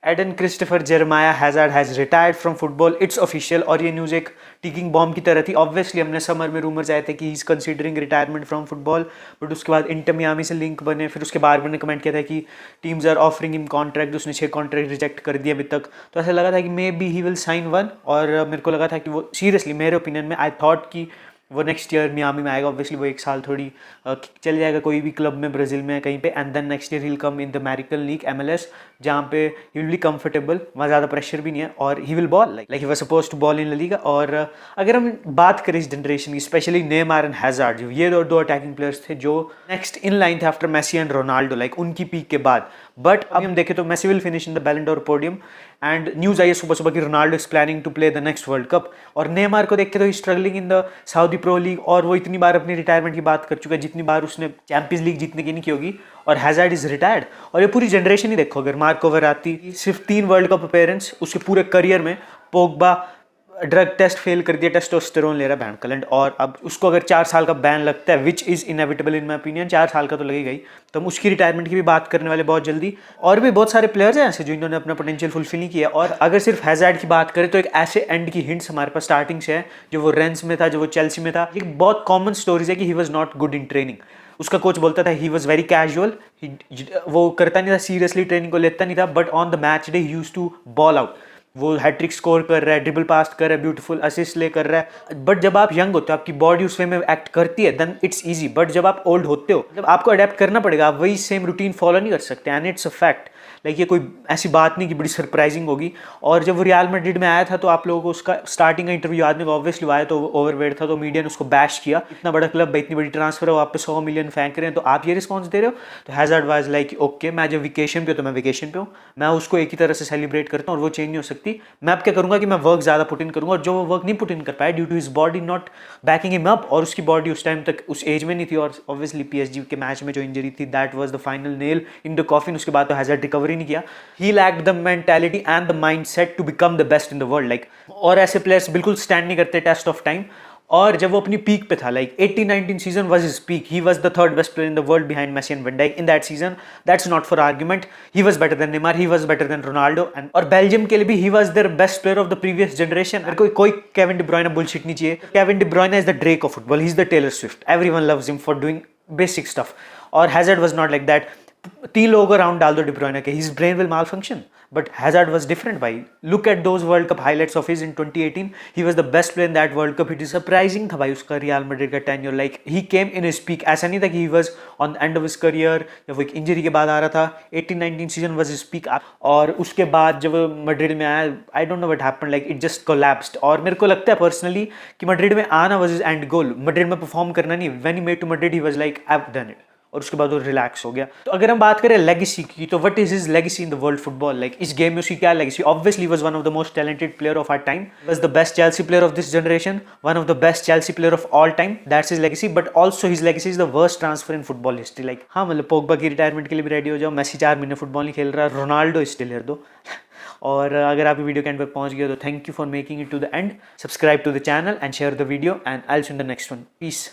Aiden Christopher Jeremiah Hazard has retired from football, it's official. और ये news एक ticking bomb की तरह थी। ऑब्वियसली हमने समर में रूमर्स आए थे कि he is considering retirement from football, but उसके बाद इंटर मियामी से लिंक बने। फिर उसके बाद मैंने कमेंट किया था कि teams are offering him contract, उसने 6 कॉन्ट्रैक्ट रिजेक्ट कर दिए अभी तक। तो ऐसा लगा था कि may be he will sine one, और मेरे को लगा था कि वो सीरियसली मेरे ओपिनियन में आई थॉट कि वो नेक्स्ट ईयर मियामी में आएगा। ऑब्वियसली वो एक साल थोड़ी चल जाएगा कोई भी क्लब में ब्राज़ील में कहीं पे, and then next year he will come in the American league MLS, जहाँ पे ही विल बी कंफर्टेबल, वहाँ ज़्यादा प्रेशर भी नहीं है, और he will ball like he was suppose to ball in La Liga. और अगर हम बात करें इस जनरेशन की, स्पेशली नेमार एंड हैज़ार्ड, जो ये दो अटैकिंग प्लेयर्स थे जो नेक्स्ट इन लाइन थे after Messi and Ronaldo, like उनकी पीक के बाद। बट अब हम देखें तो Messi will finish in the Ballon d'Or podium, and news आई है सुबह सुबह कि Ronaldo is planning to play the next World Cup. और नेमार को देख के तो struggling in the Saudi Pro League, और वो इतनी बार अपनी रिटायरमेंट की बात कर चुका है जितनी बार उसने चैंपियंस लीग जीतने की नहीं की होगी। और हैज़ार्ड इज रिटायर्ड, और ये पूरी जनरेशन ही देखो, अगर मार्को वर्राती सिर्फ 3 वर्ल्ड कप अपीयरेंस उसके पूरे करियर में, पोग्बा ड्रग टेस्ट फेल कर दिया, टेस्टोस्टेरोन ले रहा है बैंकलेंड, और अब उसको अगर 4 साल का बैन लगता है, which is inevitable in my opinion, 4 साल का तो लगेगा ही, तो हम उसकी रिटायरमेंट की भी बात करने वाले बहुत जल्दी। और भी बहुत सारे प्लेयर्स हैं ऐसे जो इन्होंने अपना पोटेंशियल फुलफिल नहीं किया। और अगर सिर्फ हैज़ार्ड की बात करें तो एक ऐसे एंड की हिंट्स हमारे पास स्टार्टिंग से है, जो वो रेंस में था, जो वो चेल्सी में था। एक बहुत कॉमन स्टोरीज है कि he was not good in training. उसका कोच बोलता था ही वॉज वेरी कैजुअल, वो करता नहीं था सीरियसली, ट्रेनिंग को लेता नहीं था, but on the match day he use to ball out. वो हैट्रिक स्कोर कर रहा है, ड्रिबल पास कर रहा है, ब्यूटीफुल असिस्ट ले कर रहा है। बट जब आप यंग होते हो, आपकी बॉडी उस वे में एक्ट करती है, देन इट्स इजी। बट जब आप ओल्ड होते हो, जब आपको अडेप्ट करना पड़ेगा, आप वही सेम रूटीन फॉलो नहीं कर सकते, and it's a fact. Like ये कोई ऐसी बात नहीं कि बड़ी सरप्राइजिंग होगी। और जब वो रियल मैड्रिड में आया था तो आप लोगों को उसका स्टार्टिंग का इंटरव्यू याद नहीं, ऑब्वियसली आया तो ओवरवेट था, तो मीडिया ने उसको बैश किया, इतना बड़ा क्लब, इतनी बड़ी ट्रांसफर है, आप पे 100 मिलियन फेंक रहे हैं, तो आप ये रिस्पॉन्स दे रहे हो। तो हैज़ार्ड वाज लाइक ओके, मैं जब वेकेशन पे हूँ तो मैं वेकेशन पे हूँ, मैं उसको एक ही तरह से सेलिब्रेट करता हूँ, और वो चेंज नहीं हो सकती। मैं अब क्या करूँगा कि मैं वर्क ज़्यादा पुट इन करूँगा, और जो वो वर्क नहीं पुट इन कर पाया due to his body not backing him up, और उसकी बॉडी उस टाइम तक उस एज में नहीं थी, और ऑब्वियसली PSG के मैच में जो इंजरी थी, that was the final nail in the coffin. उसके बाद तो हैज़ार्ड रिकवरी नहीं किया। He lacked the mentality and the mindset to become the best in the world, like. और ऐसे प्लेयर्स बिल्कुल स्टैंड नहीं करते टेस्ट ऑफ टाइम। और जब वो अपनी पीक पे था, like 18-19 season was his peak, he was the third best player in the world behind Messi and Van Dijk in that season. That's not for argument, he was better than Neymar, he was better than Ronaldo, and और Belgium के लिए भी he was their best player of the previous generation. अगर कोई Kevin De Bruyne bullshit नहीं चाहिए। Kevin De Bruyne is the Drake of football, he is the Taylor Swift, everyone loves him for doing basic stuff. और Hazard was not like that. 3 लोगों को around डाल दो De Bruyne के, his brain will malfunction. But Hazard was different भाई। Look at those World Cup highlights of his in 2018, he was the best player in that World Cup. It is surprising था भाई उसका Real Madrid का tenure, like he came in his peak. ऐसा नहीं था कि he was on the end of his career या वो एक इंजरी के बाद आ रहा था। 18-19 सीजन वाज हिज पीक, और उसके बाद जब मैड्रिड में आया, I don't know what happened, like it just collapsed. और मेरे को लगता है पर्सनली कि मैड्रिड में आना was his end goal, Madrid में परफॉर्म करना नहीं। When he made to Madrid he was like I have done it, और उसके बाद वो रिलैक्स हो गया। तो अगर हम बात करें लेगेसी की, तो what is his legacy in the world football, like इस गेम में उसकी क्या legacy? Obviously was one of the most talented player of our time, was the best Chelsea player of this generation, one of the best Chelsea player of all time, that's his legacy. But also his legacy is the worst transfer in football history. Like हाँ, मतलब Pogba की retirement के लिए भी ready हो जाओ, Messi 4 महीने football नहीं खेल रहा, रोनाल्डो स्टिल हियर दो। और अगर आप वीडियो के एंड पर पहुंच गए तो thank you for making it to the end. Subscribe to the channel and share the video, and I will see you in the next one. Piece.